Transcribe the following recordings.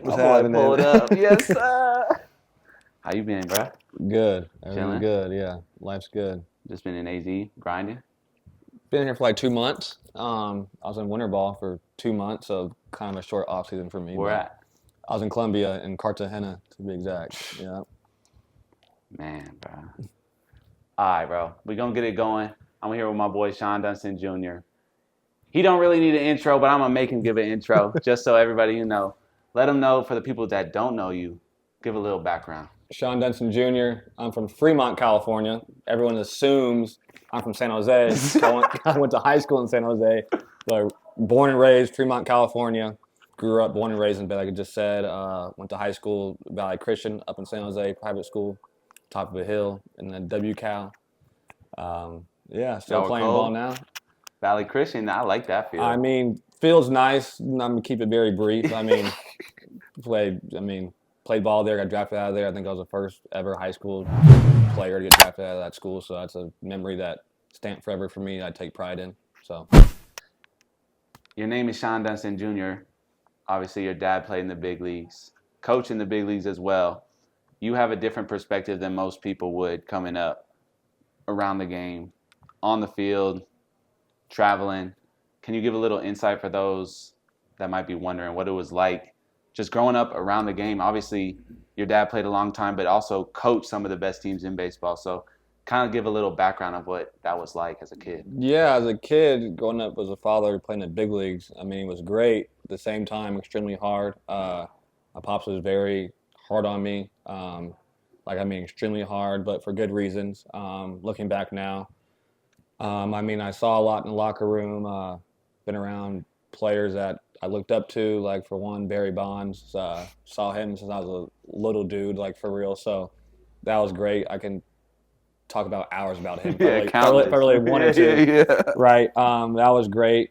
My boy pulled up. Yes, sir. How you been, bro? Good. Everything's Chilling? good, yeah. Life's good. Just been in AZ grinding. Been here for like 2 months. I was in winter ball for 2 months, so kind of a short off season for me. Where but at? I was in Colombia, in Cartagena to be exact. Yeah. Man, bro. All right, bro. We gonna get it going. I'm here with my boy Shawon Dunston Jr. He don't really need an intro, but I'm gonna make him give an intro just so everybody know. Let him know for the people that don't know you. Give a little background. Shawon Dunston Jr. I'm from Fremont, California. Everyone assumes I'm from San Jose. I went to high school in San Jose, but born and raised Fremont, California. Grew up, born and raised in Bay, like I just said. Went to high school, Valley Christian, up in San Jose, private school, top of a hill, and then WCal. Still Y'all playing cold? ball now. Valley Christian, I like that field. I mean, feels nice. I'm gonna keep it very brief. I mean, played ball there, got drafted out of there. I think I was the first ever high school player to get drafted out of that school. So that's a memory that stamped forever for me. I take pride in. So Your name is Shawon Dunston Jr. Obviously, your dad played in the big leagues, coach in the big leagues as well. You have a different perspective than most people would coming up around the game, on the field, traveling. Can you give a little insight for those that might be wondering what it was like just growing up around the game? Obviously, your dad played a long time, but also coached some of the best teams in baseball. So kind of give a little background of what that was like as a kid. yeah, as a kid, growing up as a father playing the big leagues, I mean, it was great. At the same time, extremely hard. My pops was very hard on me. Extremely hard, but for good reasons. Looking back now, I saw a lot in the locker room. Been around players that I looked up to, like for one, Barry Bonds. Saw him since I was a little dude, like for real. So that was great. I can talk about hours about him if I really wanted to. Yeah. Right. That was great.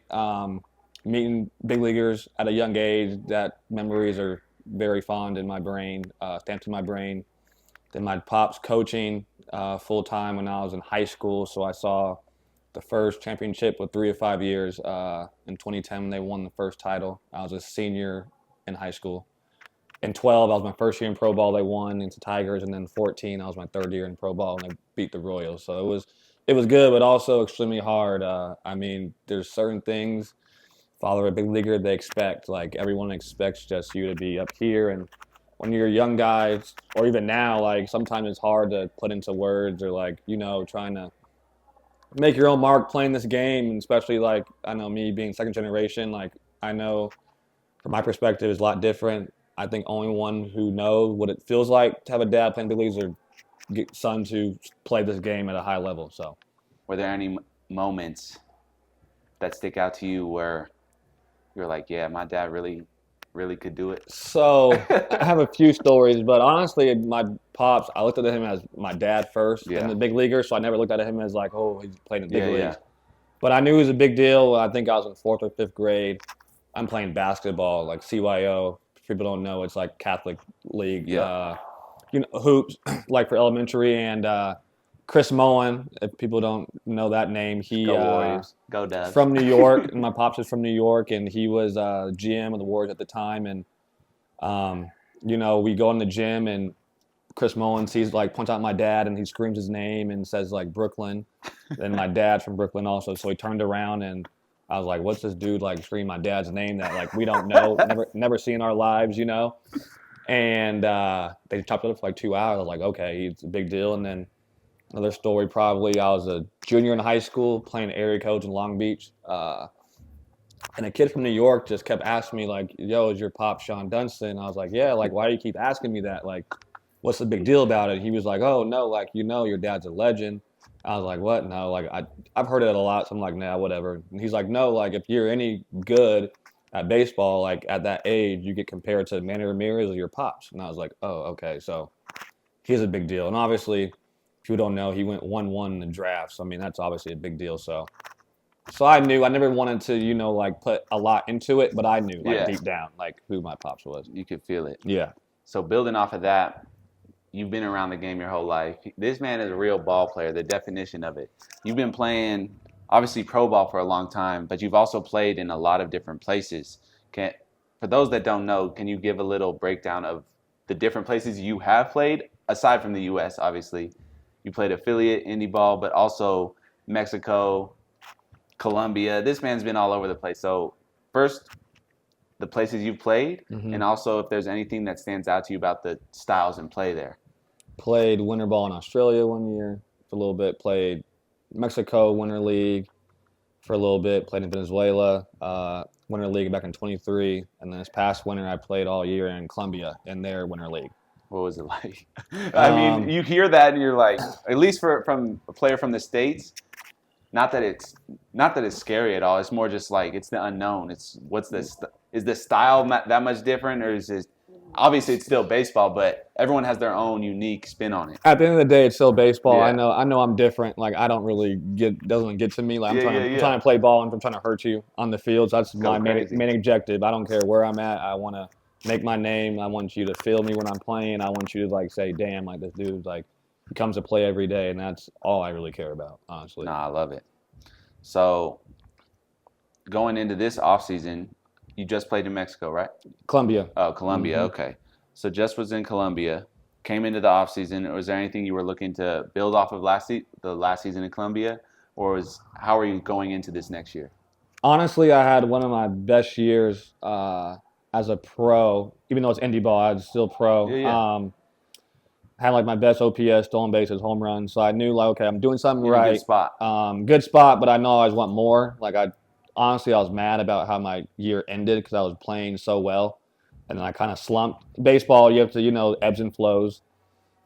Meeting big leaguers at a young age, that memories are very fond in my brain, stamped in my brain. Then my pops coaching full time when I was in high school, so I saw the first championship with 3 or 5 years. In 2010, when they won the first title, I was a senior in high school. In 12, I was my first year in pro ball. They won into Tigers, and then 14, I was my third year in pro ball, and they beat the Royals. So it was good, but also extremely hard. There's certain things, father a big leaguer, they expect. Like everyone expects just you to be up here, and when you're a young guy, or even now, like sometimes it's hard to put into words, or trying to make your own mark playing this game, and especially like I know me being second generation, like I know from my perspective is a lot different. I think only one who knows what it feels like to have a dad playing big leagues or get sons who play this game at a high level. So, Were there any moments that stick out to you where you're like, yeah, my dad really, really could do it? so I have a few stories, but honestly, my pops, I looked at him as my dad first Yeah. in the big leaguer, so I never looked at him as like, oh, he's playing in the big Yeah, leagues. yeah. But I knew it was a big deal. I think I was in 4th or 5th grade. I'm playing basketball, like CYO. If people don't know, it's like Catholic league. Yeah. Hoops, like for elementary. And Chris Mullen, if people don't know that name, he Go Warriors. Go Dubs. from New York. And my pops is from New York, and he was GM of the Warriors at the time. And we go in the gym, and Chris Mullen points out my dad, and he screams his name and says like Brooklyn. Then my dad's from Brooklyn also, so he turned around, and I was like, what's this dude like screaming my dad's name that like we don't know, never see in our lives, And they chopped it up for like 2 hours. I was like, okay, it's a big deal. And then another story, probably I was a junior in high school playing area coach in Long Beach. And a kid from New York just kept asking me like, yo, is your pop Shawon Dunston? I was like, yeah, like why do you keep asking me that? Like, what's the big deal about it? He was like, oh no, like your dad's a legend. I was like, what? No, like I've heard it a lot, so I'm like, nah, whatever. And he's like, no, like if you're any good at baseball, like at that age, you get compared to Manny Ramirez or your pops. And I was like, oh, okay, so he's a big deal. And obviously, if you don't know, he went 1-1 in the draft. So I mean, that's obviously a big deal. So I knew I never wanted to, like put a lot into it, but I knew like deep down like who my pops was. You could feel it. Yeah. So building off of that, you've been around the game your whole life. This man is a real ball player, the definition of it. You've been playing, obviously, pro ball for a long time, but you've also played in a lot of different places. for those that don't know, can you give a little breakdown of the different places you have played, aside from the U.S., obviously? You played affiliate, indie ball, but also Mexico, Colombia. This man's been all over the place. So first, the places you've played, and also if there's anything that stands out to you about the styles and play there. Played winter ball in Australia one year for a little bit. Played Mexico Winter League for a little bit. Played in Venezuela Winter League back in 23. And then this past winter, I played all year in Colombia in their Winter League. What was it like? I mean, you hear that and you're like, at least from a player from the States, not that it's scary at all. It's more just like it's the unknown. It's what's this? Is the style that much different, or is it? Obviously, it's still baseball, but everyone has their own unique spin on it. At the end of the day, it's still baseball. Yeah. I know I'm different. Like I don't really doesn't get to me. Like I'm trying to play ball and I'm trying to hurt you on the fields. That's my main objective. I don't care where I'm at. I want to make my name. I want you to feel me when I'm playing. I want you to like say, damn, like this dude like he comes to play every day, and that's all I really care about, honestly. Nah, I love it. So going into this off season, you just played in Mexico, right? Colombia. Oh, Colombia. Okay. So just was in Colombia. Came into the off season. Was there anything you were looking to build off of the last season in Colombia, or how are you going into this next year? Honestly, I had one of my best years as a pro. Even though it's indie ball, I was still pro. Yeah. Had like my best OPS, stolen bases, home runs. So I knew like, okay, I'm doing something You're in right. a good spot. Good spot, but I know I always want more. Like honestly, I was mad about how my year ended because I was playing so well, and then I kind of slumped. Baseball, you have to, ebbs and flows.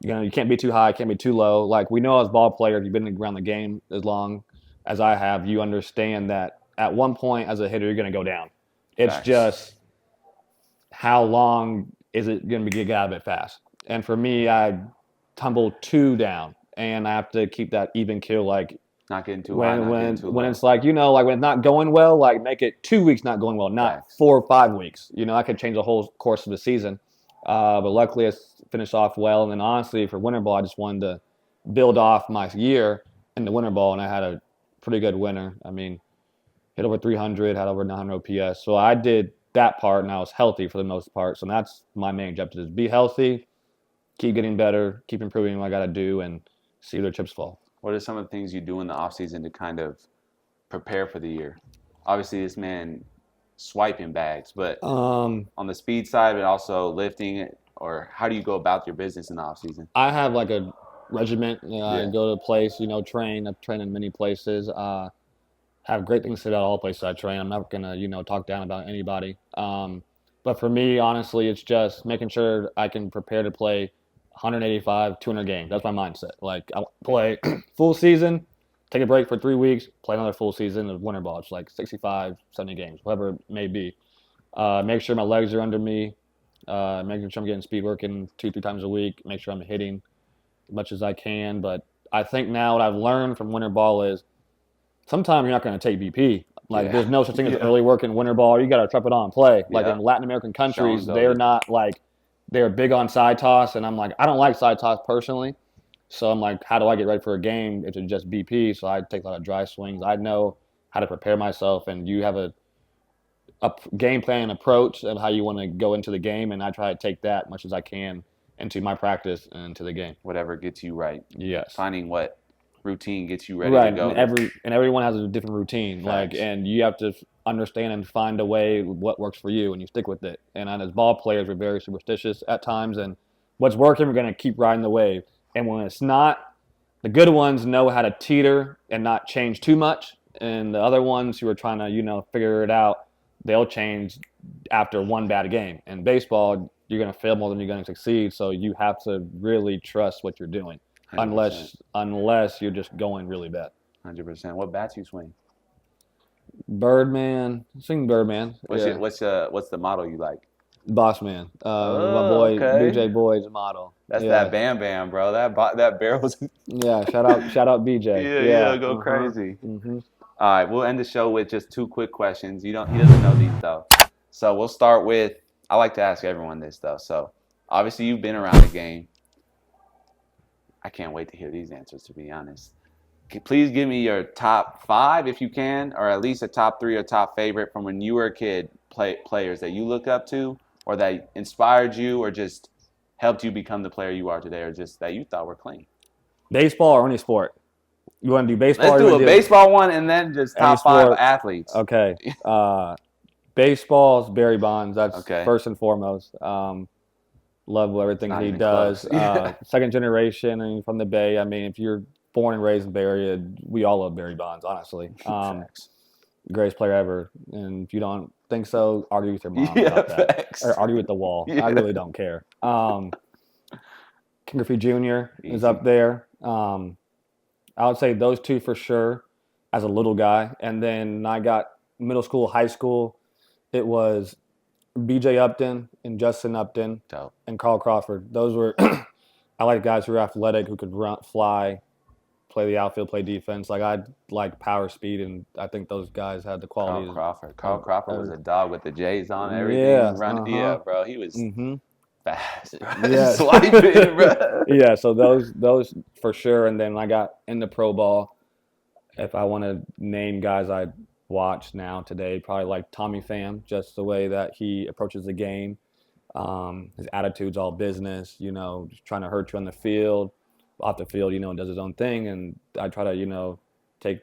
You can't be too high, can't be too low. Like we know as ball players, you've been around the game as long as I have. You understand that at one point as a hitter, you're going to go down. It's Facts. just how long is it going to get out of it fast? And for me, I tumbled 2 down, and I have to keep that even keel. Like not getting too high, not getting too low. when it's like like when it's not going well, like make it 2 weeks not going well, not Facts. 4 or 5 weeks. I could change the whole course of the season. But luckily, I finished off well. And then honestly, for winter ball, I just wanted to build off my year in the winter ball, and I had a pretty good winter. I mean, hit over 300, had over 900 OPS. So I did that part, and I was healthy for the most part. So that's my main objective: is be healthy, keep getting better, keep improving what I got to do, and see where the chips fall. What are some of the things you do in the off season to kind of prepare for the year? Obviously, this man swiping bags, but on the speed side, but also lifting, or how do you go about your business in the off season? I have like a regiment. I go to a place, train. I've trained in many places. Have great things to say about all places I train. I'm not gonna, talk down about anybody. But for me, honestly, it's just making sure I can prepare to play 185, 200 games. That's my mindset. Like I play full season, take a break for 3 weeks, play another full season of winter ball. It's like 65, 70 games, whatever it may be. Make sure my legs are under me. Making sure I'm getting speed working 2-3 times a week. Make sure I'm hitting as much as I can. But I think now what I've learned from winter ball is sometimes you're not going to take BP. Like there's no such thing as early work in winter ball. You got to trap it on and play. Like in Latin American countries, they're not like they're big on side toss, and I'm like I don't like side toss personally. So I'm like, how do I get ready for a game if it's just BP? So I take a lot of dry swings. I know how to prepare myself, and you have a game plan approach of how you want to go into the game, and I try to take that much as I can into my practice and into the game. Whatever gets you right. Yes. Finding what routine gets you ready to go. And everyone has a different routine. Facts. And you have to understand and find a way what works for you, and you stick with it. And as ball players, we're very superstitious at times, and what's working, we're going to keep riding the wave. And when it's not, the good ones know how to teeter and not change too much, and the other ones who are trying to figure it out, they'll change after one bad game. In baseball, you're going to fail more than you're going to succeed, so you have to really trust what you're doing. 100%. Unless you're just going really bad. 100%. What bats you swing? Birdman. Swing Birdman. What's the model you like? Boss Man. My boy BJ Boyd's model. That's that Bam Bam, bro. That barrel's. Yeah. Shout out BJ. Yeah. Go crazy. Mm-hmm. All right, we'll end the show with just 2 quick questions. He doesn't know these though, so we'll start with. I like to ask everyone this though. So obviously you've been around the game. I can't wait to hear these answers, to be honest. Please give me your top 5 if you can, or at least a top 3 or top favorite from when you were a kid players that you look up to, or that inspired you, or just helped you become the player you are today, or just that you thought were clean? Baseball or any sport? You want to do baseball? Let's or you do a wanna baseball one and then just any top 5 sport? athletes. Okay. Baseball's Barry Bonds. That's Okay. first and foremost. Love everything Not he even does. close. Yeah. Second generation and from the Bay. I mean, if you're born and raised in the Bay Area, we all love Barry Bonds, honestly. Facts. Greatest player ever. And if you don't think so, argue with your mom Yeah, about that. facts. Or argue with the wall. Yeah. I really don't care. Ken Griffey Jr. is Easy. up there. I would say those two for sure as a little guy. And then I got middle school, high school. It was BJ Upton and Justin Upton Dope. and Carl Crawford. Those were I like guys who were athletic, who could run, fly, play the outfield, play defense. Like I like power, speed, and I think those guys had the qualities. Carl Crawford was a dog with the J's on everything. Yeah, Yeah, bro. He was fast, bro. Yeah. Swiping, bro. Yeah, so those for sure. And then when I got into pro ball, if I want to name guys I watch now today, probably like Tommy Pham, just the way that he approaches the game. His attitude's all business, just trying to hurt you on the field, off the field, does his own thing. And I try to, take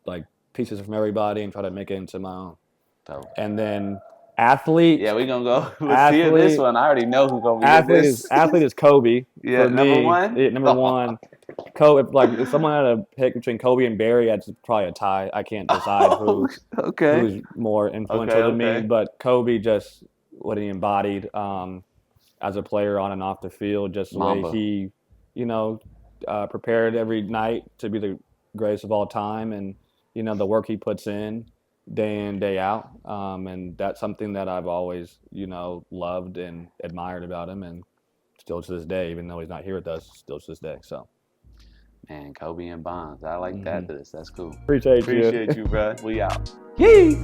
like pieces from everybody and try to make it into my own. Dope. And then athlete. Yeah, we're going to go. Let's see this one. I already know who's going to be in this. Athlete is Kobe. Yeah, number one? Yeah, number one. Kobe, if someone had a pick between Kobe and Barry, it's probably a tie. I can't decide who's more influential to me. But Kobe, just what he embodied as a player on and off the field, just the way he, prepared every night to be the greatest of all time, and the work he puts in day in, day out. And that's something that I've always, loved and admired about him, and still to this day, even though he's not here with us, still to this day. So. Man, Kobe and Bonds. I like that. That's cool. Appreciate you, bro. We out. Yee!